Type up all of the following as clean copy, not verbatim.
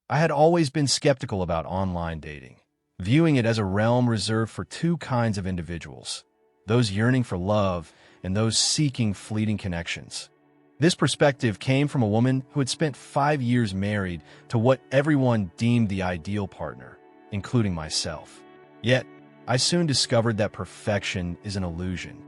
I had always been skeptical about online dating, viewing it as a realm reserved for two kinds of individuals: those yearning for love and those seeking fleeting connections. This perspective came from a woman who had spent 5 years married to what everyone deemed the ideal partner, including myself. Yet, I soon discovered that perfection is an illusion,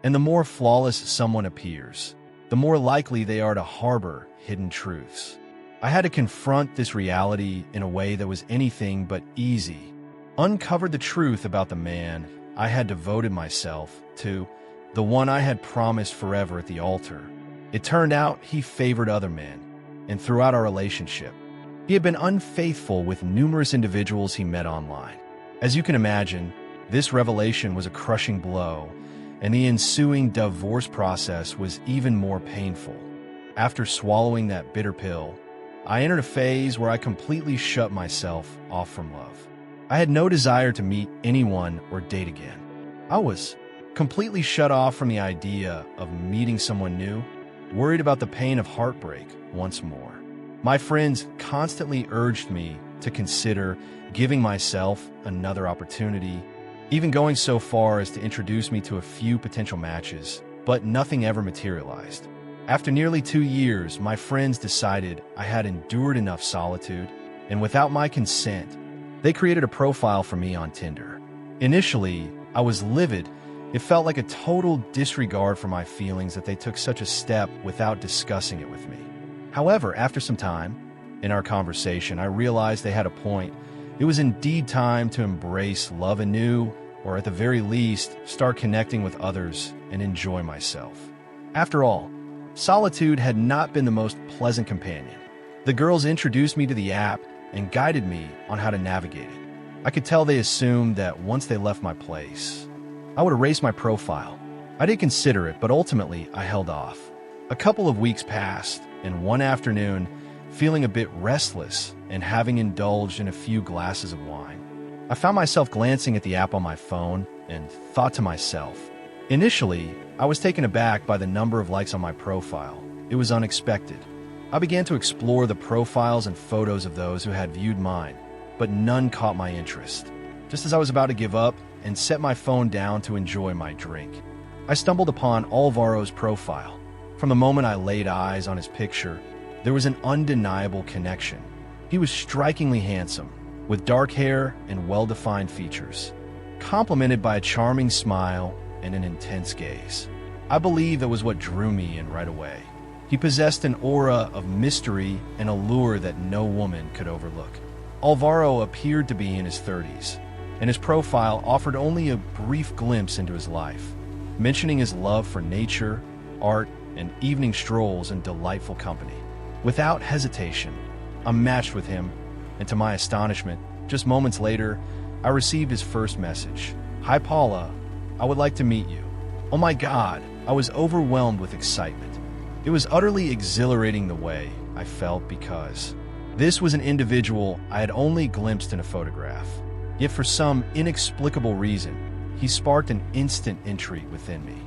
and the more flawless someone appears, the more likely they are to harbor hidden truths. I had to confront this reality in a way that was anything but easy, uncover the truth about the man I had devoted myself to, the one I had promised forever at the altar. It turned out he favored other men, and throughout our relationship, he had been unfaithful with numerous individuals he met online. As you can imagine, this revelation was a crushing blow, and the ensuing divorce process was even more painful. After swallowing that bitter pill, I entered a phase where I completely shut myself off from love. I had no desire to meet anyone or date again. I was completely shut off from the idea of meeting someone new, worried about the pain of heartbreak once more. My friends constantly urged me to consider giving myself another opportunity, even going so far as to introduce me to a few potential matches, but nothing ever materialized. After nearly 2 years, my friends decided I had endured enough solitude, and without my consent, they created a profile for me on Tinder. Initially, I was livid. It felt like a total disregard for my feelings that they took such a step without discussing it with me. However, after some time, in our conversation, I realized they had a point. It was indeed time to embrace love anew, or at the very least, start connecting with others and enjoy myself. After all, solitude had not been the most pleasant companion. The girls introduced me to the app and guided me on how to navigate it. I could tell they assumed that once they left my place, I would erase my profile. I did consider it, but ultimately I held off. A couple of weeks passed, and one afternoon, feeling a bit restless and having indulged in a few glasses of wine, I found myself glancing at the app on my phone and thought to myself. Initially, I was taken aback by the number of likes on my profile. It was unexpected. I began to explore the profiles and photos of those who had viewed mine, but none caught my interest. Just as I was about to give up and set my phone down to enjoy my drink, I stumbled upon Alvaro's profile. From the moment I laid eyes on his picture, there was an undeniable connection. He was strikingly handsome, with dark hair and well-defined features, complemented by a charming smile and an intense gaze. I believe that was what drew me in right away. He possessed an aura of mystery and allure that no woman could overlook. Alvaro appeared to be in his 30s, and his profile offered only a brief glimpse into his life, mentioning his love for nature, art, and evening strolls in delightful company. Without hesitation, I matched with him, and to my astonishment, just moments later, I received his first message. "Hi Paula, I would like to meet you." Oh my God, I was overwhelmed with excitement. It was utterly exhilarating the way I felt because this was an individual I had only glimpsed in a photograph. Yet for some inexplicable reason, he sparked an instant intrigue within me.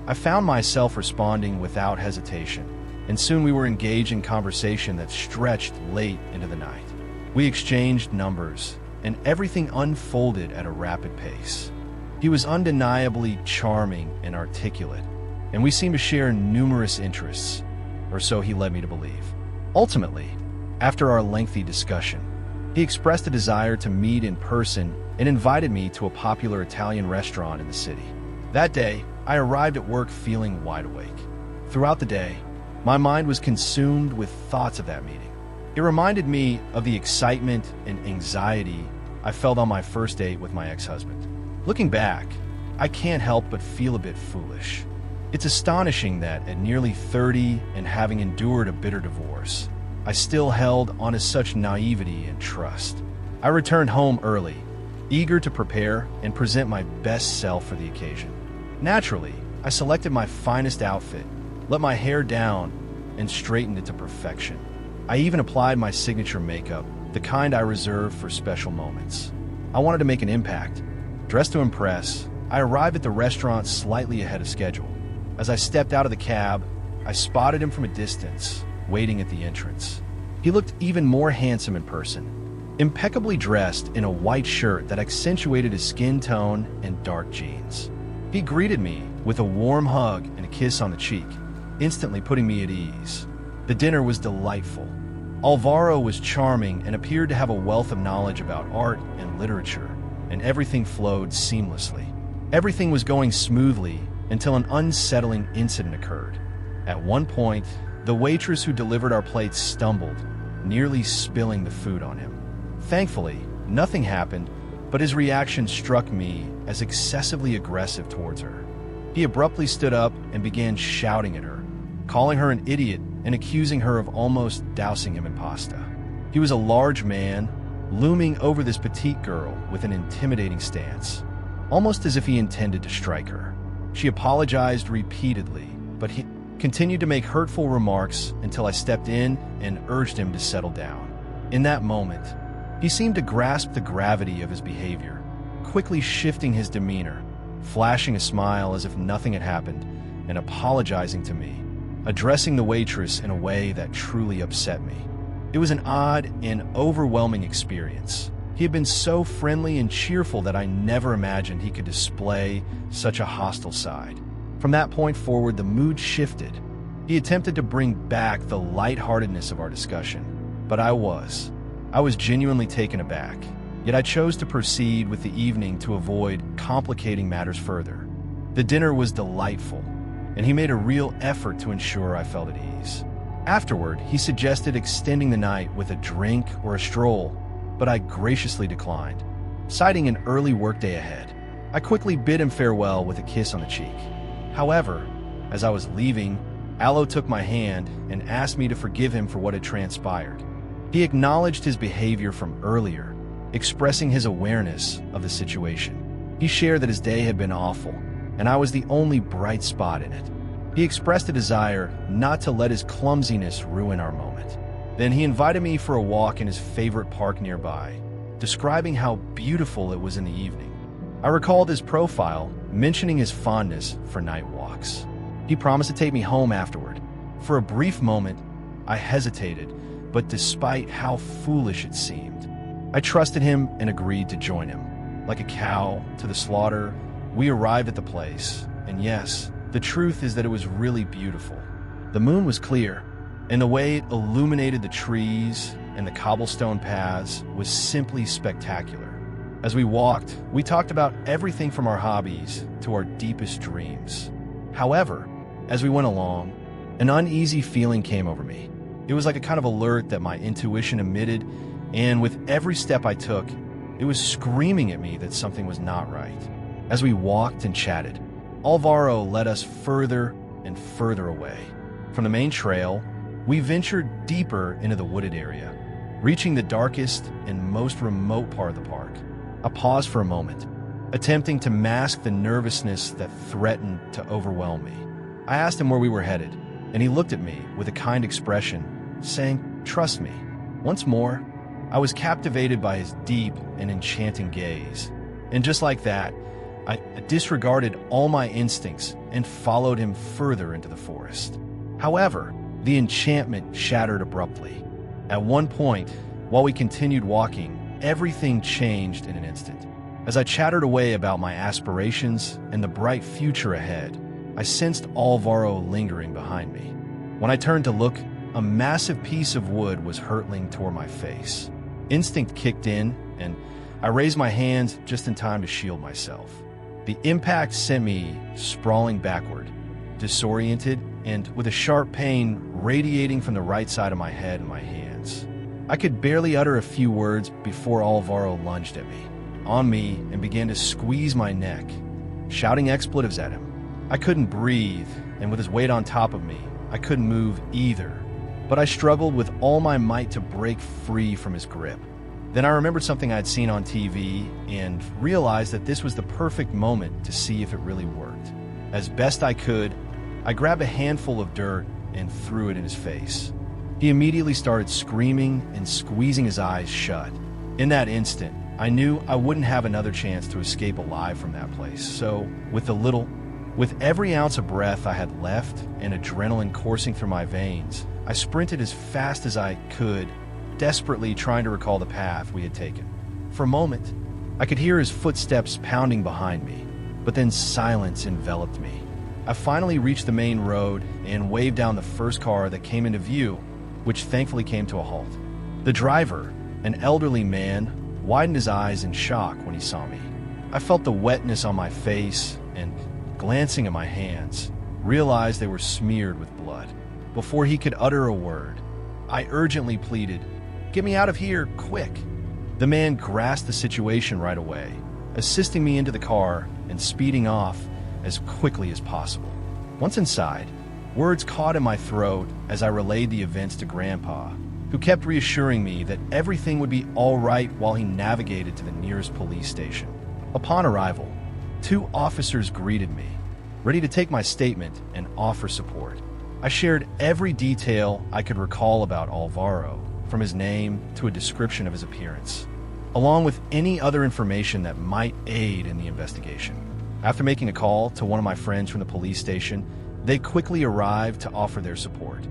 I found myself responding without hesitation, and soon we were engaged in conversation that stretched late into the night. We exchanged numbers, and everything unfolded at a rapid pace. He was undeniably charming and articulate, and we seemed to share numerous interests, or so he led me to believe. Ultimately, after our lengthy discussion, he expressed a desire to meet in person and invited me to a popular Italian restaurant in the city. That day, I arrived at work feeling wide awake. Throughout the day, my mind was consumed with thoughts of that meeting. It reminded me of the excitement and anxiety I felt on my first date with my ex-husband. Looking back, I can't help but feel a bit foolish. It's astonishing that at nearly 30 and having endured a bitter divorce, I still held on to such naivety and trust. I returned home early, eager to prepare and present my best self for the occasion. Naturally, I selected my finest outfit, let my hair down, and straightened it to perfection. I even applied my signature makeup, the kind I reserve for special moments. I wanted to make an impact. Dressed to impress, I arrived at the restaurant slightly ahead of schedule. As I stepped out of the cab, I spotted him from a distance, waiting at the entrance. He looked even more handsome in person, impeccably dressed in a white shirt that accentuated his skin tone and dark jeans. He greeted me with a warm hug and a kiss on the cheek, instantly putting me at ease. The dinner was delightful. Alvaro was charming and appeared to have a wealth of knowledge about art and literature, and everything flowed seamlessly. Everything was going smoothly until an unsettling incident occurred. At one point, the waitress who delivered our plates stumbled, nearly spilling the food on him. Thankfully, nothing happened, but his reaction struck me as excessively aggressive towards her. He abruptly stood up and began shouting at her, calling her an idiot and accusing her of almost dousing him in pasta. He was a large man, looming over this petite girl with an intimidating stance, almost as if he intended to strike her. She apologized repeatedly, but he continued to make hurtful remarks until I stepped in and urged him to settle down. In that moment, he seemed to grasp the gravity of his behavior, quickly shifting his demeanor, flashing a smile as if nothing had happened, and apologizing to me, addressing the waitress in a way that truly upset me. It was an odd and overwhelming experience. He had been so friendly and cheerful that I never imagined he could display such a hostile side. From that point forward, the mood shifted. He attempted to bring back the lightheartedness of our discussion, but I was genuinely taken aback. Yet I chose to proceed with the evening to avoid complicating matters further. The dinner was delightful, and he made a real effort to ensure I felt at ease. Afterward, he suggested extending the night with a drink or a stroll, but I graciously declined, citing an early workday ahead. I quickly bid him farewell with a kiss on the cheek. However, as I was leaving, Alo took my hand and asked me to forgive him for what had transpired. He acknowledged his behavior from earlier, expressing his awareness of the situation. He shared that his day had been awful, and I was the only bright spot in it. He expressed a desire not to let his clumsiness ruin our moment. Then he invited me for a walk in his favorite park nearby, describing how beautiful it was in the evening. I recalled his profile, mentioning his fondness for night walks. He promised to take me home afterward. For a brief moment, I hesitated, but despite how foolish it seemed, I trusted him and agreed to join him. Like a cow to the slaughter, we arrived at the place, and yes, the truth is that it was really beautiful. The moon was clear, and the way it illuminated the trees and the cobblestone paths was simply spectacular. As we walked, we talked about everything from our hobbies to our deepest dreams. However, as we went along, an uneasy feeling came over me. It was like a kind of alert that my intuition emitted, and with every step I took, it was screaming at me that something was not right. As we walked and chatted, Alvaro led us further and further away. From the main trail, we ventured deeper into the wooded area, reaching the darkest and most remote part of the park. I paused for a moment, attempting to mask the nervousness that threatened to overwhelm me. I asked him where we were headed, and he looked at me with a kind expression, saying, "Trust me." Once more, I was captivated by his deep and enchanting gaze. And just like that, I disregarded all my instincts and followed him further into the forest. However, the enchantment shattered abruptly. At one point, while we continued walking, everything changed in an instant. As I chattered away about my aspirations and the bright future ahead, I sensed Alvaro lingering behind me. When I turned to look, a massive piece of wood was hurtling toward my face. Instinct kicked in, and I raised my hands just in time to shield myself. The impact sent me sprawling backward, disoriented, and with a sharp pain radiating from the right side of my head and my hands. I could barely utter a few words before Alvaro lunged at me, on me, and began to squeeze my neck, shouting expletives at him. I couldn't breathe, and with his weight on top of me, I couldn't move either. But I struggled with all my might to break free from his grip. Then I remembered something I'd seen on TV and realized that this was the perfect moment to see if it really worked. As best I could, I grabbed a handful of dirt and threw it in his face. He immediately started screaming and squeezing his eyes shut. In that instant, I knew I wouldn't have another chance to escape alive from that place. So, with the little With every ounce of breath I had left and adrenaline coursing through my veins, I sprinted as fast as I could, desperately trying to recall the path we had taken. For a moment, I could hear his footsteps pounding behind me, but then silence enveloped me. I finally reached the main road and waved down the first car that came into view, which thankfully came to a halt. The driver, an elderly man, widened his eyes in shock when he saw me. I felt the wetness on my face and, glancing at my hands, realized they were smeared with blood. Before he could utter a word, I urgently pleaded, "Get me out of here, quick!" The man grasped the situation right away, assisting me into the car and speeding off as quickly as possible. Once inside, words caught in my throat as I relayed the events to Grandpa, who kept reassuring me that everything would be all right while he navigated to the nearest police station. Upon arrival, 2 officers greeted me, ready to take my statement and offer support. I shared every detail I could recall about Alvaro, from his name to a description of his appearance, along with any other information that might aid in the investigation. After making a call to one of my friends from the police station, they quickly arrived to offer their support.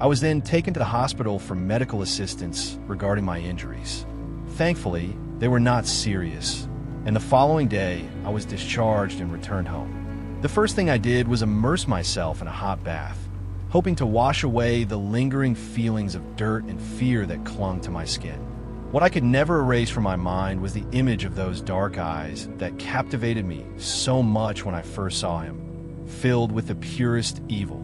I was then taken to the hospital for medical assistance regarding my injuries. Thankfully, they were not serious, and the following day, I was discharged and returned home. The first thing I did was immerse myself in a hot bath, hoping to wash away the lingering feelings of dirt and fear that clung to my skin. What I could never erase from my mind was the image of those dark eyes that captivated me so much when I first saw him, filled with the purest evil,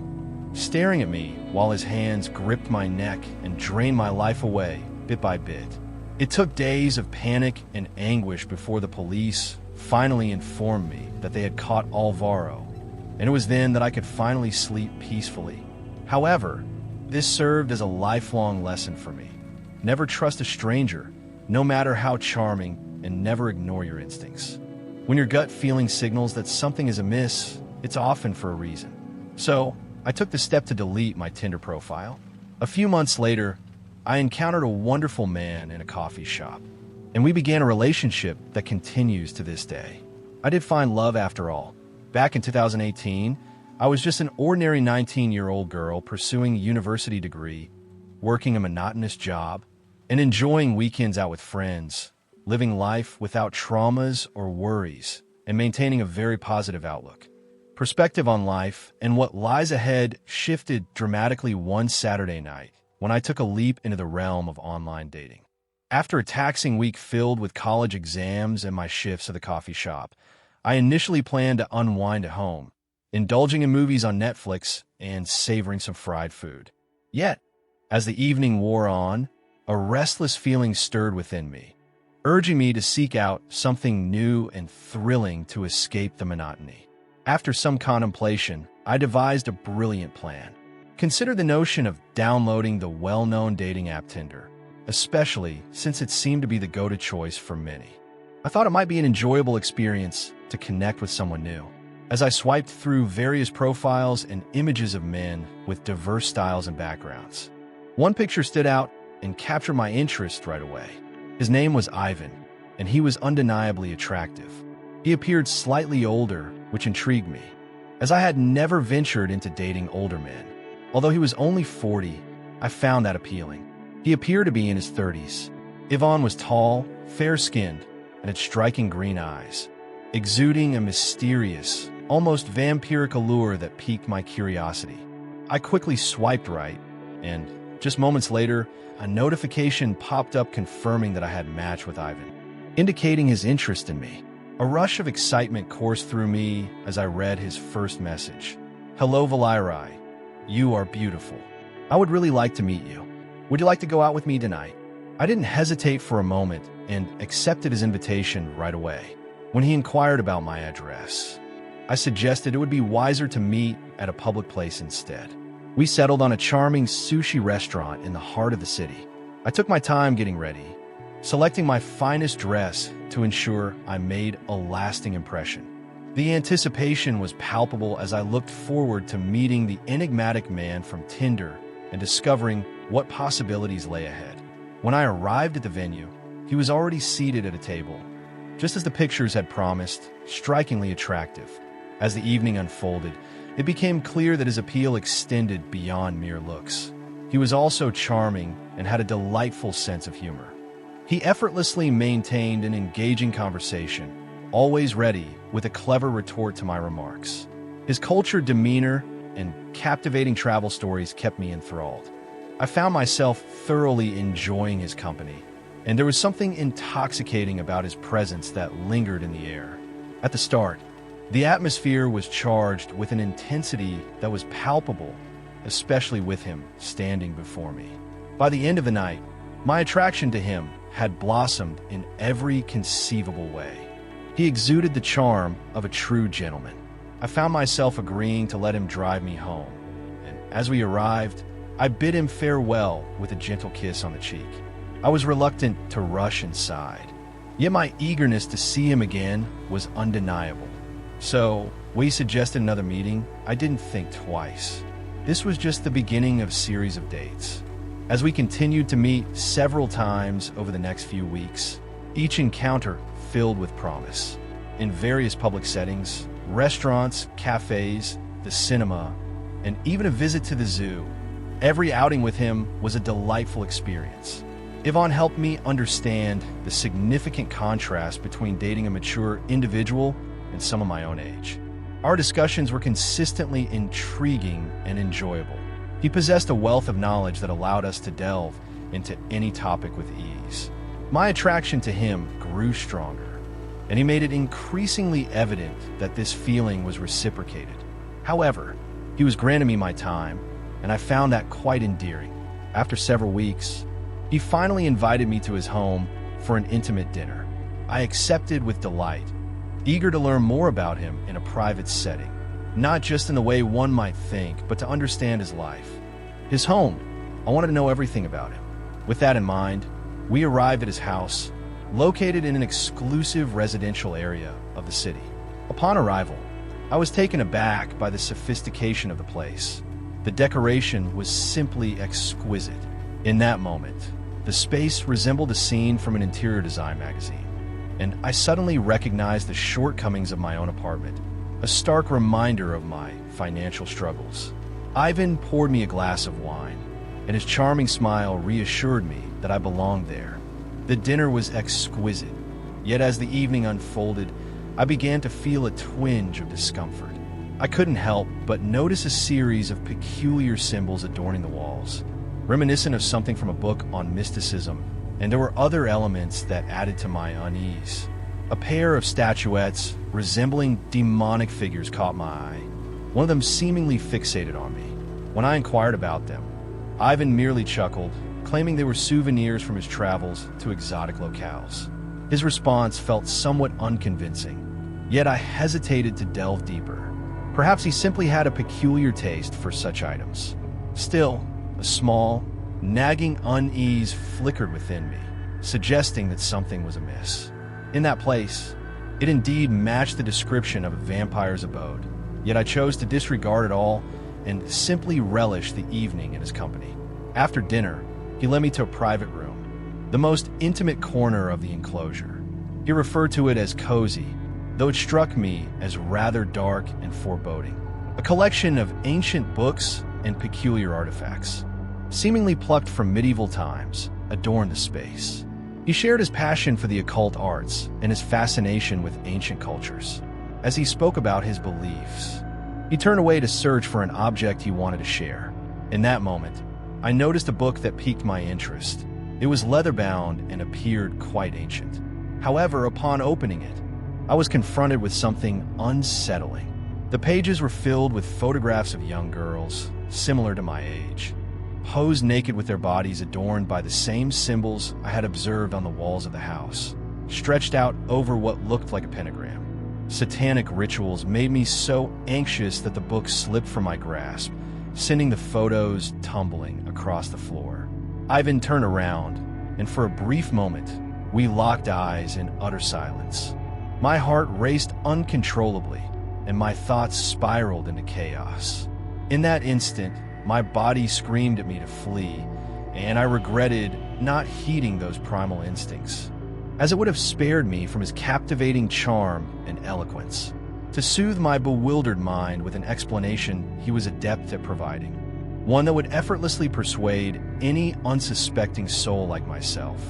staring at me while his hands gripped my neck and drained my life away bit by bit. It took days of panic and anguish before the police finally informed me that they had caught Alvaro, and it was then that I could finally sleep peacefully. However, this served as a lifelong lesson for me. Never trust a stranger, no matter how charming, and never ignore your instincts. When your gut feeling signals that something is amiss, it's often for a reason. So, I took the step to delete my Tinder profile. A few months later, I encountered a wonderful man in a coffee shop, and we began a relationship that continues to this day. I did find love after all. Back in 2018, I was just an ordinary 19-year-old girl pursuing a university degree, working a monotonous job, and enjoying weekends out with friends, living life without traumas or worries, and maintaining a very positive outlook. Perspective on life and what lies ahead shifted dramatically one Saturday night when I took a leap into the realm of online dating. After a taxing week filled with college exams and my shifts at the coffee shop, I initially planned to unwind at home, indulging in movies on Netflix and savoring some fried food. Yet, as the evening wore on, a restless feeling stirred within me, urging me to seek out something new and thrilling to escape the monotony. After some contemplation, I devised a brilliant plan. Consider the notion of downloading the well-known dating app Tinder, especially since it seemed to be the go-to choice for many. I thought it might be an enjoyable experience to connect with someone new. As I swiped through various profiles and images of men with diverse styles and backgrounds, one picture stood out and captured my interest right away. His name was Ivan, and he was undeniably attractive. He appeared slightly older, which intrigued me, as I had never ventured into dating older men. Although he was only 40, I found that appealing. He appeared to be in his 30s. Ivan was tall, fair-skinned, and had striking green eyes, exuding a mysterious, almost vampiric allure that piqued my curiosity. I quickly swiped right, and just moments later, a notification popped up confirming that I had matched with Ivan, indicating his interest in me. A rush of excitement coursed through me as I read his first message. "Hello, Valerai. You are beautiful. I would really like to meet you. Would you like to go out with me tonight?" I didn't hesitate for a moment and accepted his invitation right away. When he inquired about my address, I suggested it would be wiser to meet at a public place instead. We settled on a charming sushi restaurant in the heart of the city. I took my time getting ready, selecting my finest dress to ensure I made a lasting impression. The anticipation was palpable as I looked forward to meeting the enigmatic man from Tinder and discovering what possibilities lay ahead. When I arrived at the venue, he was already seated at a table, just as the pictures had promised, strikingly attractive. As the evening unfolded, it became clear that his appeal extended beyond mere looks. He was also charming and had a delightful sense of humor. He effortlessly maintained an engaging conversation, always ready with a clever retort to my remarks. His cultured demeanor and captivating travel stories kept me enthralled. I found myself thoroughly enjoying his company, and there was something intoxicating about his presence that lingered in the air. At the start, the atmosphere was charged with an intensity that was palpable, especially with him standing before me. By the end of the night, my attraction to him had blossomed in every conceivable way. He exuded the charm of a true gentleman. I found myself agreeing to let him drive me home, and as we arrived, I bid him farewell with a gentle kiss on the cheek. I was reluctant to rush inside, yet my eagerness to see him again was undeniable. So, when he suggested another meeting, I didn't think twice. This was just the beginning of a series of dates. As we continued to meet several times over the next few weeks, each encounter filled with promise. In various public settings, restaurants, cafes, the cinema, and even a visit to the zoo, every outing with him was a delightful experience. Yvonne helped me understand the significant contrast between dating a mature individual and some of my own age. Our discussions were consistently intriguing and enjoyable. He possessed a wealth of knowledge that allowed us to delve into any topic with ease. My attraction to him grew stronger, and he made it increasingly evident that this feeling was reciprocated. However, he was granting me my time, and I found that quite endearing. After several weeks, he finally invited me to his home for an intimate dinner. I accepted with delight, eager to learn more about him in a private setting, not just in the way one might think, but to understand his life. His home, I wanted to know everything about him. With that in mind, we arrived at his house, located in an exclusive residential area of the city. Upon arrival, I was taken aback by the sophistication of the place. The decoration was simply exquisite. In that moment, the space resembled a scene from an interior design magazine, and I suddenly recognized the shortcomings of my own apartment, a stark reminder of my financial struggles. Ivan poured me a glass of wine, and his charming smile reassured me that I belonged there. The dinner was exquisite, yet as the evening unfolded, I began to feel a twinge of discomfort. I couldn't help but notice a series of peculiar symbols adorning the walls, reminiscent of something from a book on mysticism, and there were other elements that added to my unease. A pair of statuettes resembling demonic figures caught my eye, one of them seemingly fixated on me. When I inquired about them, Ivan merely chuckled, claiming they were souvenirs from his travels to exotic locales. His response felt somewhat unconvincing, yet I hesitated to delve deeper. Perhaps he simply had a peculiar taste for such items. Still, a small, nagging unease flickered within me, suggesting that something was amiss. In that place, it indeed matched the description of a vampire's abode, yet I chose to disregard it all and simply relish the evening in his company. After dinner, he led me to a private room, the most intimate corner of the enclosure. He referred to it as cozy, though it struck me as rather dark and foreboding. A collection of ancient books and peculiar artifacts, seemingly plucked from medieval times, adorned the space. He shared his passion for the occult arts and his fascination with ancient cultures. As he spoke about his beliefs, he turned away to search for an object he wanted to share. In that moment, I noticed a book that piqued my interest. It was leather-bound and appeared quite ancient. However, upon opening it, I was confronted with something unsettling. The pages were filled with photographs of young girls, similar to my age, posed naked with their bodies adorned by the same symbols I had observed on the walls of the house, stretched out over what looked like a pentagram. Satanic rituals made me so anxious that the book slipped from my grasp, sending the photos tumbling across the floor. Ivan turned around, and for a brief moment, we locked eyes in utter silence. My heart raced uncontrollably, and my thoughts spiraled into chaos. In that instant, my body screamed at me to flee, and I regretted not heeding those primal instincts, as it would have spared me from his captivating charm and eloquence. to soothe my bewildered mind with an explanation he was adept at providing, one that would effortlessly persuade any unsuspecting soul like myself.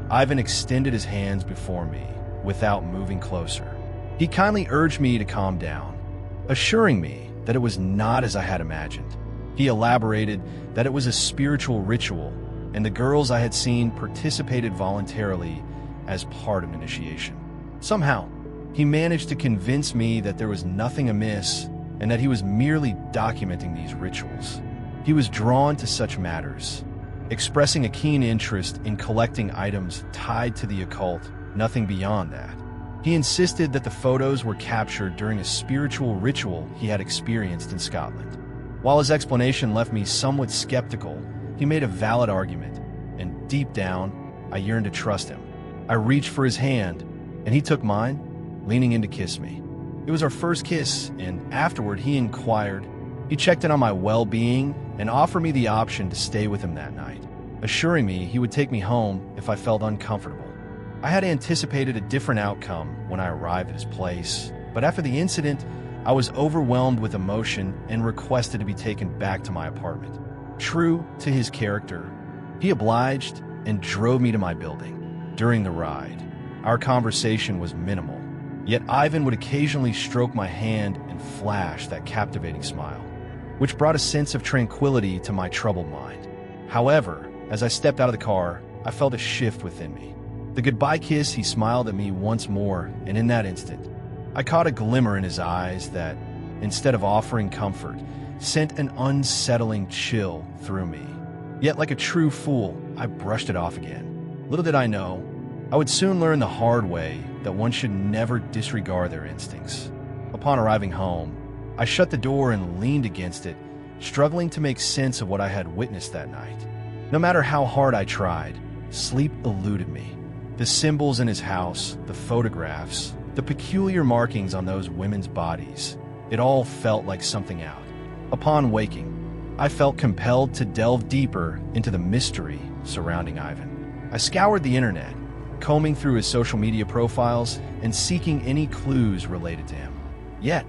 Ivan extended his hands before me without moving closer. He kindly urged me to calm down, assuring me that it was not as I had imagined. He elaborated that it was a spiritual ritual, and the girls I had seen participated voluntarily as part of initiation. Somehow, he managed to convince me that there was nothing amiss and that he was merely documenting these rituals. He was drawn to such matters, expressing a keen interest in collecting items tied to the occult, nothing beyond that. He insisted that the photos were captured during a spiritual ritual he had experienced in Scotland. While his explanation left me somewhat skeptical, he made a valid argument, and deep down, I yearned to trust him. I reached for his hand, and he took mine, leaning in to kiss me. It was our first kiss, and afterward he inquired. He checked in on my well-being and offered me the option to stay with him that night, assuring me he would take me home if I felt uncomfortable. I had anticipated a different outcome when I arrived at his place, but after the incident, I was overwhelmed with emotion and requested to be taken back to my apartment. True to his character, he obliged and drove me to my building. During the ride, our conversation was minimal, yet Ivan would occasionally stroke my hand and flash that captivating smile, which brought a sense of tranquility to my troubled mind. However, as I stepped out of the car, I felt a shift within me. The goodbye kiss, he smiled at me once more, and in that instant, I caught a glimmer in his eyes that, instead of offering comfort, sent an unsettling chill through me. Yet like a true fool, I brushed it off again. Little did I know, I would soon learn the hard way that one should never disregard their instincts. Upon arriving home, I shut the door and leaned against it, struggling to make sense of what I had witnessed that night. No matter how hard I tried, sleep eluded me. The symbols in his house, the photographs, the peculiar markings on those women's bodies, it all felt like something out. Upon waking, I felt compelled to delve deeper into the mystery surrounding Ivan. I scoured the internet, combing through his social media profiles and seeking any clues related to him. Yet,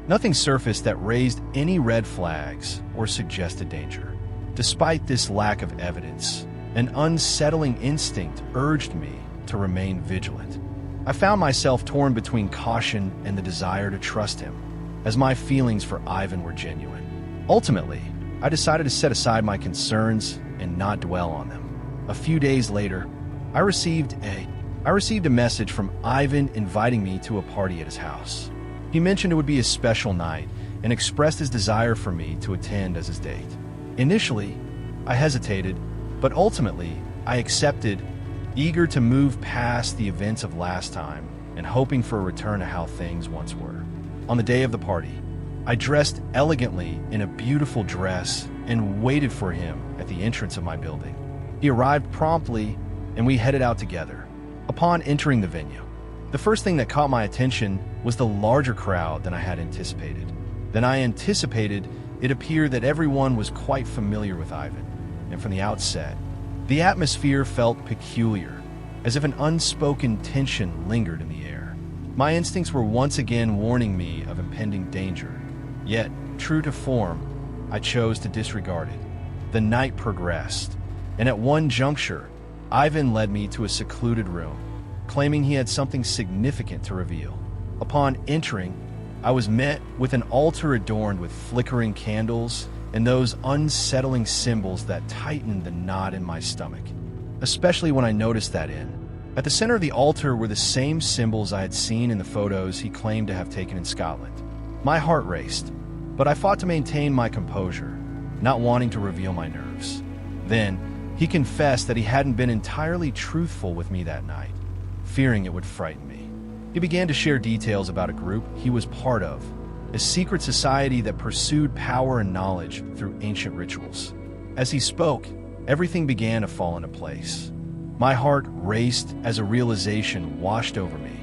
nothing surfaced that raised any red flags or suggested danger. Despite this lack of evidence, an unsettling instinct urged me to remain vigilant. I found myself torn between caution and the desire to trust him, as my feelings for Ivan were genuine. Ultimately, I decided to set aside my concerns and not dwell on them. A few days later, I received a message from Ivan inviting me to a party at his house. He mentioned it would be a special night and expressed his desire for me to attend as his date. Initially, I hesitated, but ultimately, I accepted, eager to move past the events of last time and hoping for a return to how things once were. On the day of the party, I dressed elegantly in a beautiful dress and waited for him at the entrance of my building. He arrived promptly, and we headed out together. Upon entering the venue, the first thing that caught my attention was the larger crowd than I had anticipated. It appeared that everyone was quite familiar with Ivan, and from the outset, the atmosphere felt peculiar, as if an unspoken tension lingered in the air. My instincts were once again warning me of impending danger, yet, true to form, I chose to disregard it. The night progressed, and at one juncture, Ivan led me to a secluded room, claiming he had something significant to reveal. Upon entering, I was met with an altar adorned with flickering candles and those unsettling symbols that tightened the knot in my stomach, especially when I noticed that at the center of the altar were the same symbols I had seen in the photos he claimed to have taken in Scotland. My heart raced, but I fought to maintain my composure, not wanting to reveal my nerves. Then, he confessed that he hadn't been entirely truthful with me that night, fearing it would frighten me. He began to share details about a group he was part of, a secret society that pursued power and knowledge through ancient rituals. As he spoke, everything began to fall into place. My heart raced as a realization washed over me.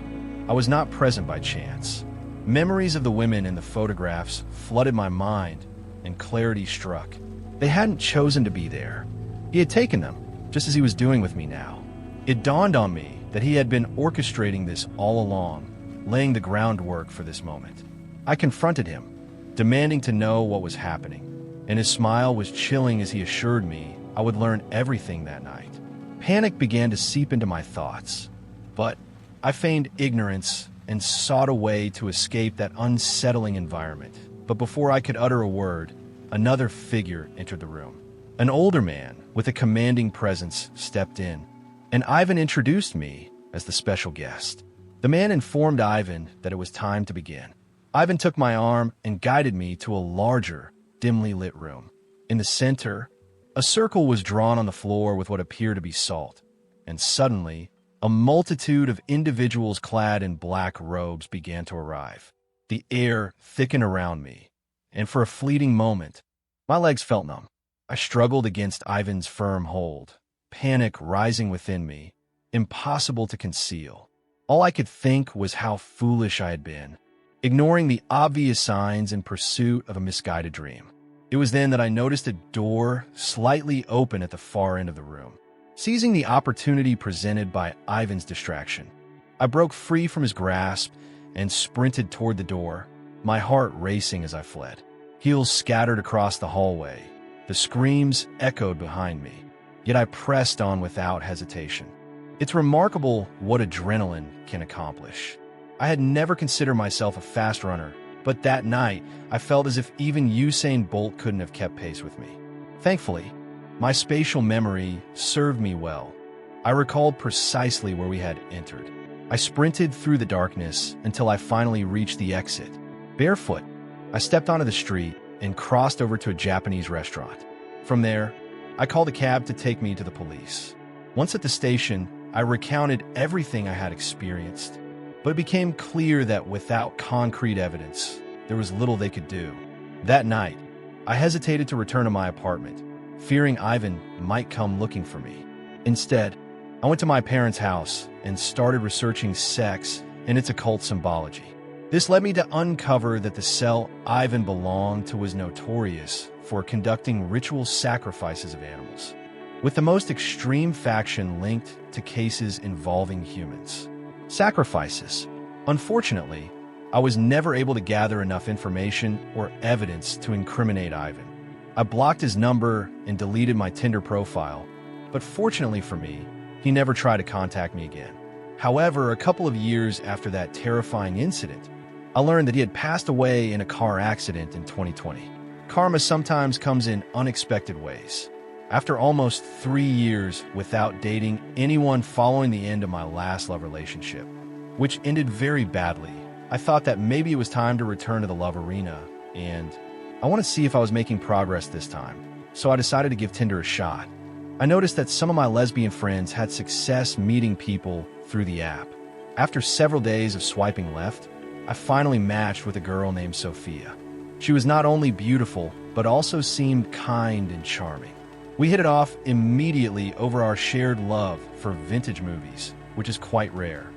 I was not present by chance. Memories of the women in the photographs flooded my mind, and clarity struck. They hadn't chosen to be there. He had taken them, just as he was doing with me now. It dawned on me that he had been orchestrating this all along, laying the groundwork for this moment. I confronted him, demanding to know what was happening, and his smile was chilling as he assured me I would learn everything that night. Panic began to seep into my thoughts, but I feigned ignorance and sought a way to escape that unsettling environment. But before I could utter a word, another figure entered the room. An older man with a commanding presence stepped in, and Ivan introduced me as the special guest. The man informed Ivan that it was time to begin. Ivan took my arm and guided me to a larger, dimly lit room. In the center, a circle was drawn on the floor with what appeared to be salt, and suddenly, a multitude of individuals clad in black robes began to arrive. The air thickened around me, and for a fleeting moment, my legs felt numb. I struggled against Ivan's firm hold, panic rising within me, impossible to conceal. All I could think was how foolish I had been, ignoring the obvious signs in pursuit of a misguided dream. It was then that I noticed a door slightly open at the far end of the room. Seizing the opportunity presented by Ivan's distraction, I broke free from his grasp and sprinted toward the door, my heart racing as I fled. Heels scattered across the hallway. The screams echoed behind me, yet I pressed on without hesitation. It's remarkable what adrenaline can accomplish. I had never considered myself a fast runner, but that night I felt as if even Usain Bolt couldn't have kept pace with me. Thankfully, my spatial memory served me well. I recalled precisely where we had entered. I sprinted through the darkness until I finally reached the exit. Barefoot, I stepped onto the street and crossed over to a Japanese restaurant. From there, I called a cab to take me to the police. Once at the station, I recounted everything I had experienced, but it became clear that without concrete evidence, there was little they could do. That night, I hesitated to return to my apartment, fearing Ivan might come looking for me. Instead, I went to my parents' house and started researching sex and its occult symbology. This led me to uncover that the cell Ivan belonged to was notorious for conducting ritual sacrifices of animals, with the most extreme faction linked to cases involving humans. Sacrifices. Unfortunately, I was never able to gather enough information or evidence to incriminate Ivan. I blocked his number and deleted my Tinder profile, but fortunately for me, he never tried to contact me again. However, a couple of years after that terrifying incident, I learned that he had passed away in a car accident in 2020. Karma sometimes comes in unexpected ways. After almost 3 years without dating anyone following the end of my last love relationship, which ended very badly, I thought that maybe it was time to return to the love arena, and I want to see if I was making progress this time, so I decided to give Tinder a shot. I noticed that some of my lesbian friends had success meeting people through the app. After several days of swiping left, I finally matched with a girl named Sophia. She was not only beautiful, but also seemed kind and charming. We hit it off immediately over our shared love for vintage movies, which is quite rare.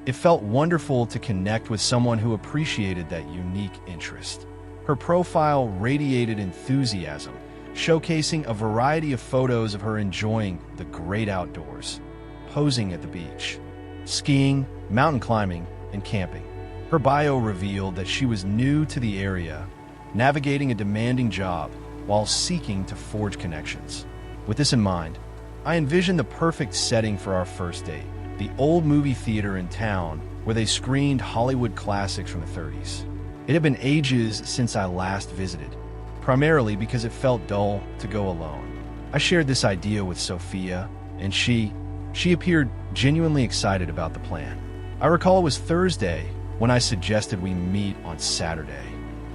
It felt wonderful to connect with someone who appreciated that unique interest. Her profile radiated enthusiasm, showcasing a variety of photos of her enjoying the great outdoors, posing at the beach, skiing, mountain climbing, and camping. Her bio revealed that she was new to the area, navigating a demanding job while seeking to forge connections. With this in mind, I envisioned the perfect setting for our first date, the old movie theater in town where they screened Hollywood classics from the 30s. It had been ages since I last visited, primarily because it felt dull to go alone. I shared this idea with Sophia, and she appeared genuinely excited about the plan. I recall it was Thursday when I suggested we meet on Saturday,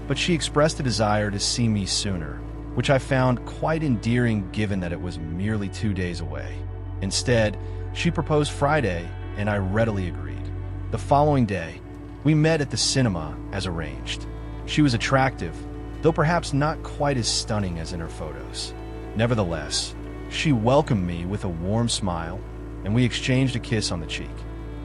but she expressed a desire to see me sooner, which I found quite endearing given that it was merely 2 days away. Instead, she proposed Friday, and I readily agreed. The following day, we met at the cinema as arranged. She was attractive, though perhaps not quite as stunning as in her photos. Nevertheless, she welcomed me with a warm smile, and we exchanged a kiss on the cheek.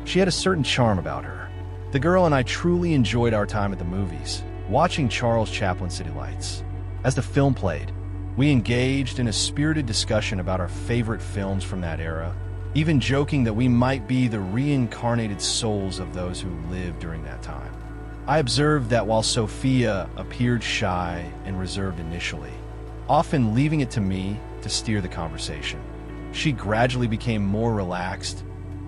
She had a certain charm about her. The girl and I truly enjoyed our time at the movies, watching Charles Chaplin City Lights. As the film played, we engaged in a spirited discussion about our favorite films from that era, even joking that we might be the reincarnated souls of those who lived during that time. I observed that while Sophia appeared shy and reserved initially, often leaving it to me to steer the conversation, she gradually became more relaxed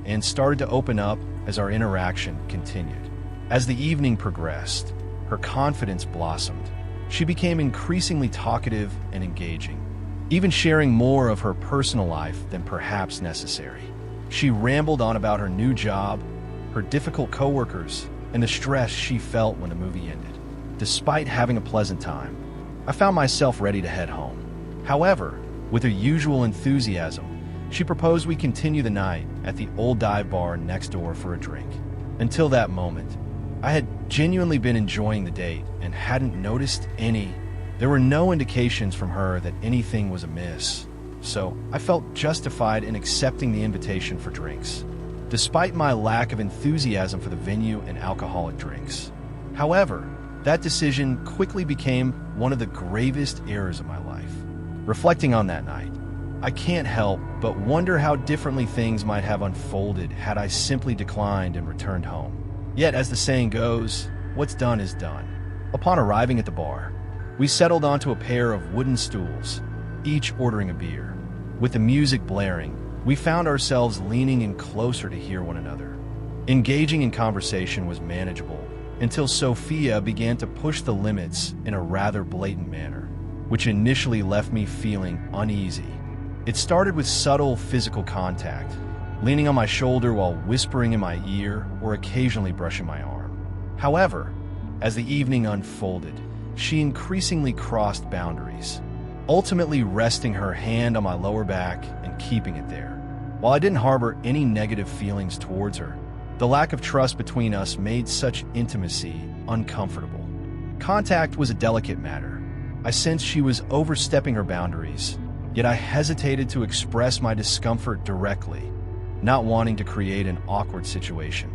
and started to open up as our interaction continued. As the evening progressed, her confidence blossomed. She became increasingly talkative and engaging, even sharing more of her personal life than perhaps necessary. She rambled on about her new job, her difficult coworkers, and the stress she felt when the movie ended. Despite having a pleasant time, I found myself ready to head home. However, with her usual enthusiasm, she proposed we continue the night at the old dive bar next door for a drink. Until that moment, I had genuinely been enjoying the date and hadn't noticed there were no indications from her that anything was amiss, so I felt justified in accepting the invitation for drinks, despite my lack of enthusiasm for the venue and alcoholic drinks. However, that decision quickly became one of the gravest errors of my life. Reflecting on that night, I can't help but wonder how differently things might have unfolded had I simply declined and returned home. Yet, as the saying goes, what's done is done. Upon arriving at the bar, we settled onto a pair of wooden stools, each ordering a beer. With the music blaring, we found ourselves leaning in closer to hear one another. Engaging in conversation was manageable until Sophia began to push the limits in a rather blatant manner, which initially left me feeling uneasy. It started with subtle physical contact, leaning on my shoulder while whispering in my ear or occasionally brushing my arm. However, as the evening unfolded, she increasingly crossed boundaries, ultimately resting her hand on my lower back and keeping it there. While I didn't harbor any negative feelings towards her, the lack of trust between us made such intimacy uncomfortable. Contact was a delicate matter. I sensed she was overstepping her boundaries, yet I hesitated to express my discomfort directly, not wanting to create an awkward situation.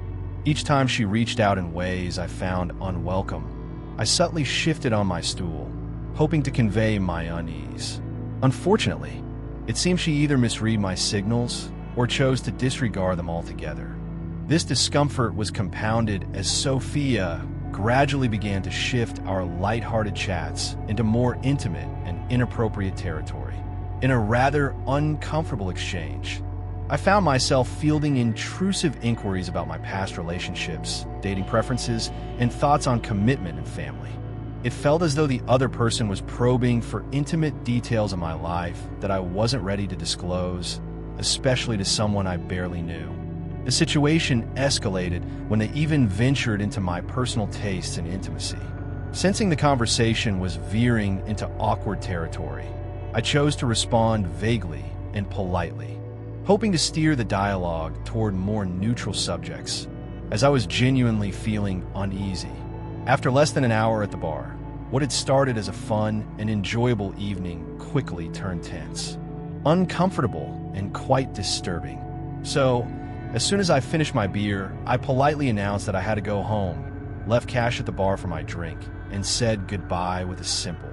Each time she reached out in ways I found unwelcome, I subtly shifted on my stool, hoping to convey my unease. Unfortunately, it seemed she either misread my signals or chose to disregard them altogether. This discomfort was compounded as Sophia gradually began to shift our lighthearted chats into more intimate and inappropriate territory. In a rather uncomfortable exchange, I found myself fielding intrusive inquiries about my past relationships, dating preferences, and thoughts on commitment and family. It felt as though the other person was probing for intimate details of my life that I wasn't ready to disclose, especially to someone I barely knew. The situation escalated when they even ventured into my personal tastes and intimacy. Sensing the conversation was veering into awkward territory, I chose to respond vaguely and politely, hoping to steer the dialogue toward more neutral subjects, as I was genuinely feeling uneasy. After less than an hour at the bar, what had started as a fun and enjoyable evening quickly turned tense, uncomfortable, and quite disturbing. So, as soon as I finished my beer, I politely announced that I had to go home, left cash at the bar for my drink, and said goodbye with a simple,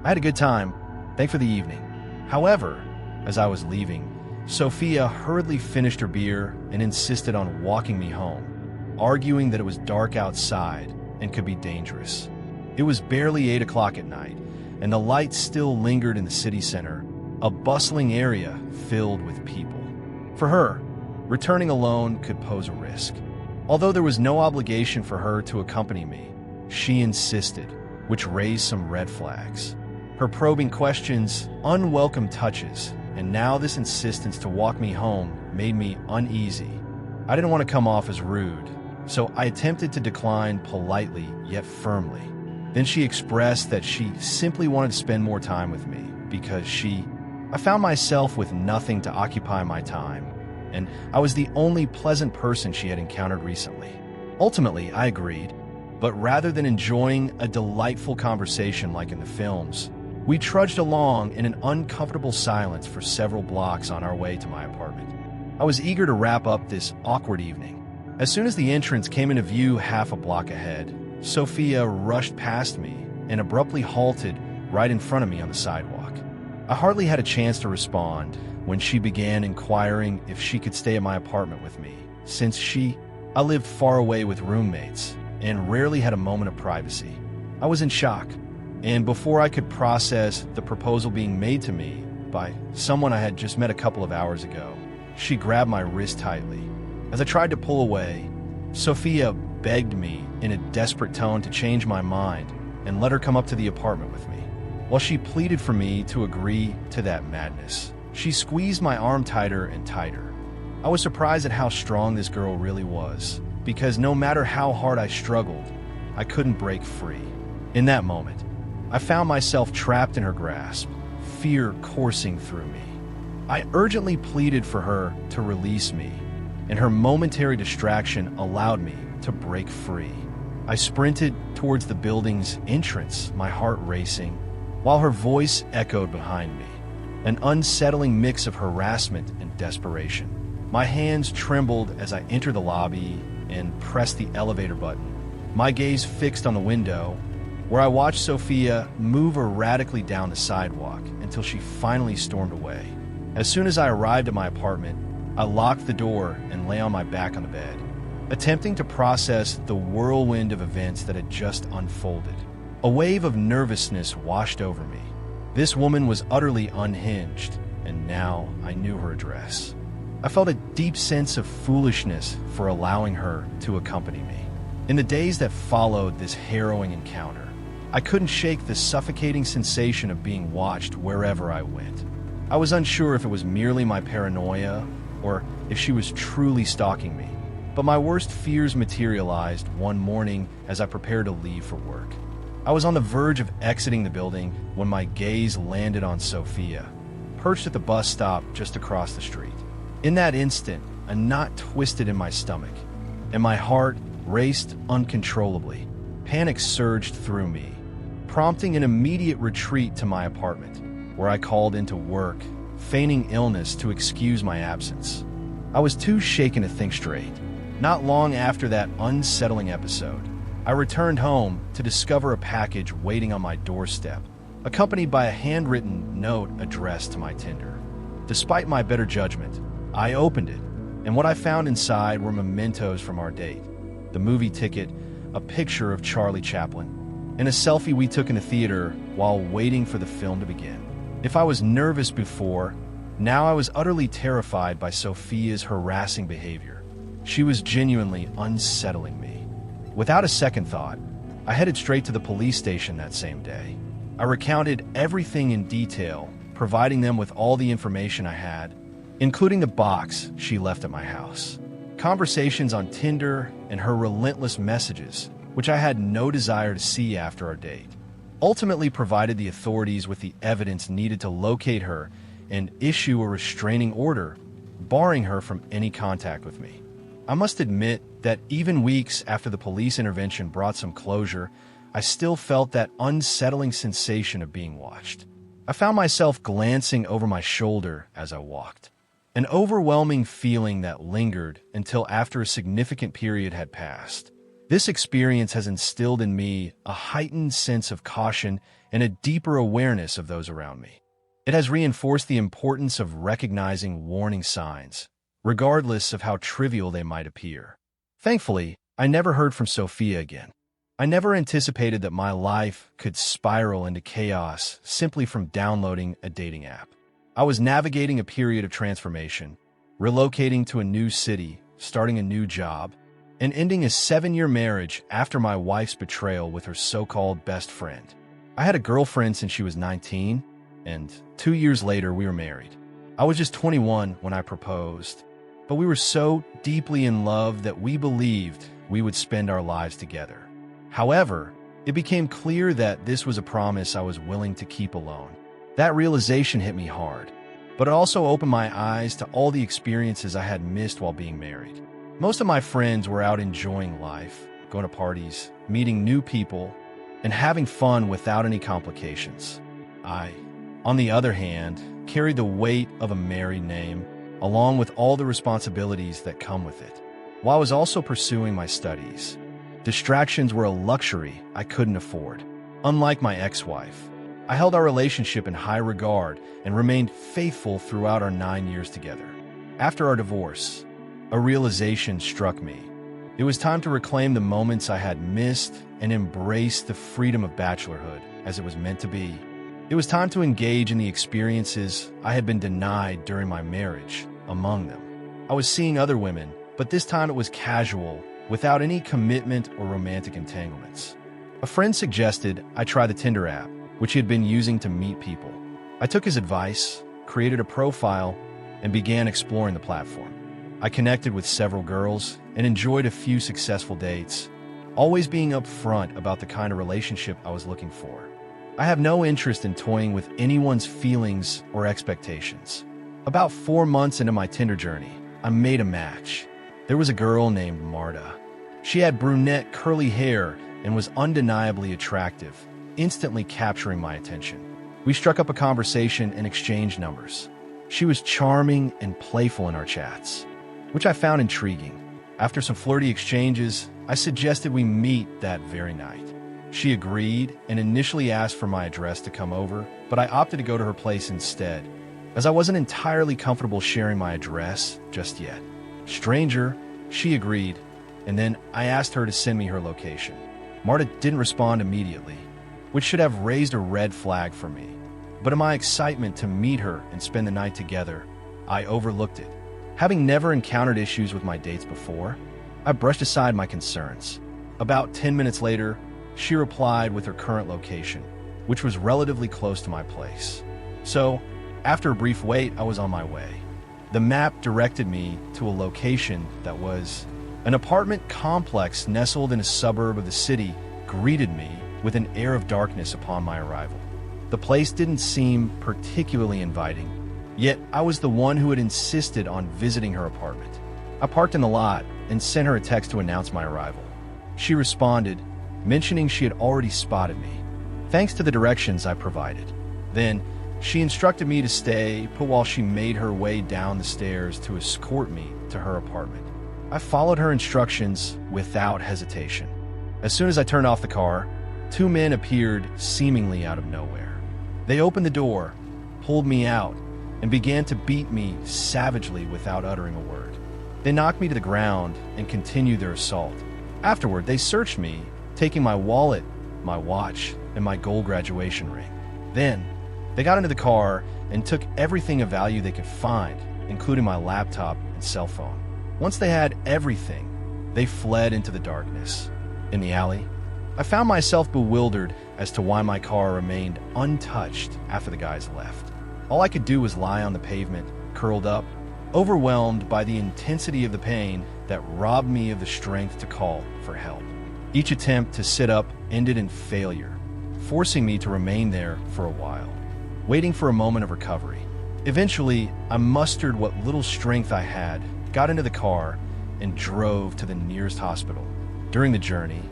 "I had a good time. Thanks for the evening." However, as I was leaving, Sophia hurriedly finished her beer and insisted on walking me home, arguing that it was dark outside and could be dangerous. It was barely 8 o'clock at night, and the lights still lingered in the city center, a bustling area filled with people. For her, returning alone could pose a risk. Although there was no obligation for her to accompany me, she insisted, which raised some red flags. Her probing questions, unwelcome touches, and now this insistence to walk me home made me uneasy. I didn't want to come off as rude, so I attempted to decline politely yet firmly. Then she expressed that she simply wanted to spend more time with me because I found myself with nothing to occupy my time, and I was the only pleasant person she had encountered recently. Ultimately, I agreed, but rather than enjoying a delightful conversation like in the films, we trudged along in an uncomfortable silence for several blocks on our way to my apartment. I was eager to wrap up this awkward evening. As soon as the entrance came into view half a block ahead, Sophia rushed past me and abruptly halted right in front of me on the sidewalk. I hardly had a chance to respond when she began inquiring if she could stay at my apartment with me, since I lived far away with roommates, and rarely had a moment of privacy. I was in shock, and before I could process the proposal being made to me by someone I had just met a couple of hours ago, she grabbed my wrist tightly. As I tried to pull away, Sophia begged me in a desperate tone to change my mind and let her come up to the apartment with me. While she pleaded for me to agree to that madness, she squeezed my arm tighter and tighter. I was surprised at how strong this girl really was, because no matter how hard I struggled, I couldn't break free. In that moment, I found myself trapped in her grasp, fear coursing through me. I urgently pleaded for her to release me, and her momentary distraction allowed me to break free. I sprinted towards the building's entrance, my heart racing, while her voice echoed behind me, an unsettling mix of harassment and desperation. My hands trembled as I entered the lobby and pressed the elevator button, my gaze fixed on the window, where I watched Sophia move erratically down the sidewalk until she finally stormed away. As soon as I arrived at my apartment, I locked the door and lay on my back on the bed, attempting to process the whirlwind of events that had just unfolded. A wave of nervousness washed over me. This woman was utterly unhinged, and now I knew her address. I felt a deep sense of foolishness for allowing her to accompany me. In the days that followed this harrowing encounter, I couldn't shake the suffocating sensation of being watched wherever I went. I was unsure if it was merely my paranoia or if she was truly stalking me, but my worst fears materialized one morning as I prepared to leave for work. I was on the verge of exiting the building when my gaze landed on Sophia, perched at the bus stop just across the street. In that instant, a knot twisted in my stomach, and my heart raced uncontrollably. Panic surged through me, prompting an immediate retreat to my apartment, where I called into work, feigning illness to excuse my absence. I was too shaken to think straight. Not long after that unsettling episode, I returned home to discover a package waiting on my doorstep, accompanied by a handwritten note addressed to my Tinder. Despite my better judgment, I opened it, and what I found inside were mementos from our date: the movie ticket, a picture of Charlie Chaplin, and a selfie we took in a theater while waiting for the film to begin. If I was nervous before, now I was utterly terrified by Sophia's harassing behavior. She was genuinely unsettling me. Without a second thought, I headed straight to the police station that same day. I recounted everything in detail, providing them with all the information I had, including the box she left at my house, conversations on Tinder, and her relentless messages, which I had no desire to see after our date. Ultimately provided the authorities with the evidence needed to locate her and issue a restraining order, barring her from any contact with me. I must admit that even weeks after the police intervention brought some closure, I still felt that unsettling sensation of being watched. I found myself glancing over my shoulder as I walked, an overwhelming feeling that lingered until after a significant period had passed. This experience has instilled in me a heightened sense of caution and a deeper awareness of those around me. It has reinforced the importance of recognizing warning signs, regardless of how trivial they might appear. Thankfully, I never heard from Sophia again. I never anticipated that my life could spiral into chaos simply from downloading a dating app. I was navigating a period of transformation, relocating to a new city, starting a new job, and ending a 7-year marriage after my wife's betrayal with her so-called best friend. I had a girlfriend since she was 19, and 2 years later we were married. I was just 21 when I proposed, but we were so deeply in love that we believed we would spend our lives together. However, it became clear that this was a promise I was willing to keep alone. That realization hit me hard, but it also opened my eyes to all the experiences I had missed while being married. Most of my friends were out enjoying life, going to parties, meeting new people, and having fun without any complications. I, on the other hand, carried the weight of a married name, along with all the responsibilities that come with it. While I was also pursuing my studies, distractions were a luxury I couldn't afford. Unlike my ex-wife, I held our relationship in high regard and remained faithful throughout our 9 years together. After our divorce, a realization struck me. It was time to reclaim the moments I had missed and embrace the freedom of bachelorhood as it was meant to be. It was time to engage in the experiences I had been denied during my marriage. Among them, I was seeing other women, but this time it was casual, without any commitment or romantic entanglements. A friend suggested I try the Tinder app, which he had been using to meet people. I took his advice, created a profile, and began exploring the platform. I connected with several girls and enjoyed a few successful dates, always being upfront about the kind of relationship I was looking for. I have no interest in toying with anyone's feelings or expectations. About 4 months into my Tinder journey, I made a match. There was a girl named Marta. She had brunette curly hair and was undeniably attractive, instantly capturing my attention. We struck up a conversation and exchanged numbers. She was charming and playful in our chats, which I found intriguing. After some flirty exchanges, I suggested we meet that very night. She agreed and initially asked for my address to come over, but I opted to go to her place instead, as I wasn't entirely comfortable sharing my address just yet. Stranger, she agreed, and then I asked her to send me her location. Marta didn't respond immediately, which should have raised a red flag for me. But in my excitement to meet her and spend the night together, I overlooked it. Having never encountered issues with my dates before, I brushed aside my concerns. About 10 minutes later, she replied with her current location, which was relatively close to my place. So, after a brief wait, I was on my way. The map directed me to a location that was an apartment complex nestled in a suburb of the city. Greeted me with an air of darkness upon my arrival. The place didn't seem particularly inviting, yet I was the one who had insisted on visiting her apartment. I parked in the lot and sent her a text to announce my arrival. She responded, mentioning she had already spotted me, thanks to the directions I provided. Then, she instructed me to stay put while she made her way down the stairs to escort me to her apartment. I followed her instructions without hesitation. As soon as I turned off the car, 2 men appeared seemingly out of nowhere. They opened the door, pulled me out, and began to beat me savagely without uttering a word. They knocked me to the ground and continued their assault. Afterward, they searched me, taking my wallet, my watch, and my gold graduation ring. Then, they got into the car and took everything of value they could find, including my laptop and cell phone. Once they had everything, they fled into the darkness. In the alley, I found myself bewildered as to why my car remained untouched after the guys left. All I could do was lie on the pavement, curled up, overwhelmed by the intensity of the pain that robbed me of the strength to call for help. Each attempt to sit up ended in failure, forcing me to remain there for a while, waiting for a moment of recovery. Eventually, I mustered what little strength I had, got into the car, and drove to the nearest hospital. During the journey,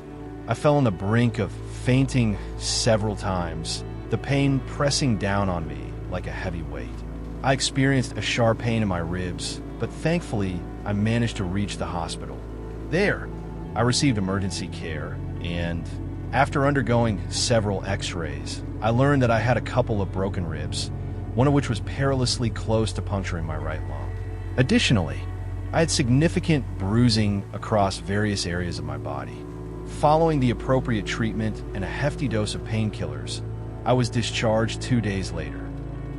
I fell on the brink of fainting several times, the pain pressing down on me like a heavy weight. I experienced a sharp pain in my ribs, but thankfully, I managed to reach the hospital. There, I received emergency care, and after undergoing several x-rays, I learned that I had a couple of broken ribs, one of which was perilously close to puncturing my right lung. Additionally, I had significant bruising across various areas of my body. Following the appropriate treatment and a hefty dose of painkillers, I was discharged 2 days later.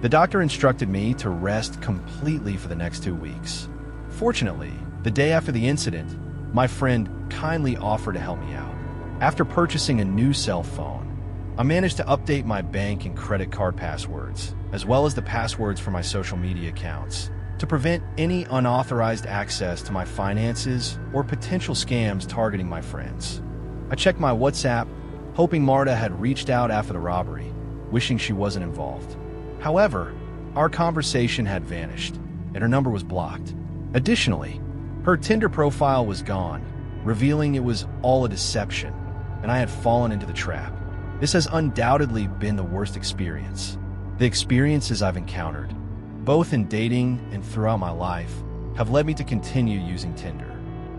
The doctor instructed me to rest completely for the next 2 weeks. Fortunately, the day after the incident, my friend kindly offered to help me out. After purchasing a new cell phone, I managed to update my bank and credit card passwords, as well as the passwords for my social media accounts, to prevent any unauthorized access to my finances or potential scams targeting my friends. I checked my WhatsApp, hoping Marta had reached out after the robbery, wishing she wasn't involved. However, our conversation had vanished, and her number was blocked. Additionally, her Tinder profile was gone, revealing it was all a deception, and I had fallen into the trap. This has undoubtedly been the worst experience. The experiences I've encountered, both in dating and throughout my life, have led me to continue using Tinder.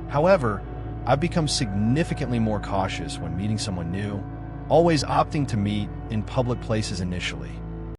However, I've become significantly more cautious when meeting someone new, always opting to meet in public places initially.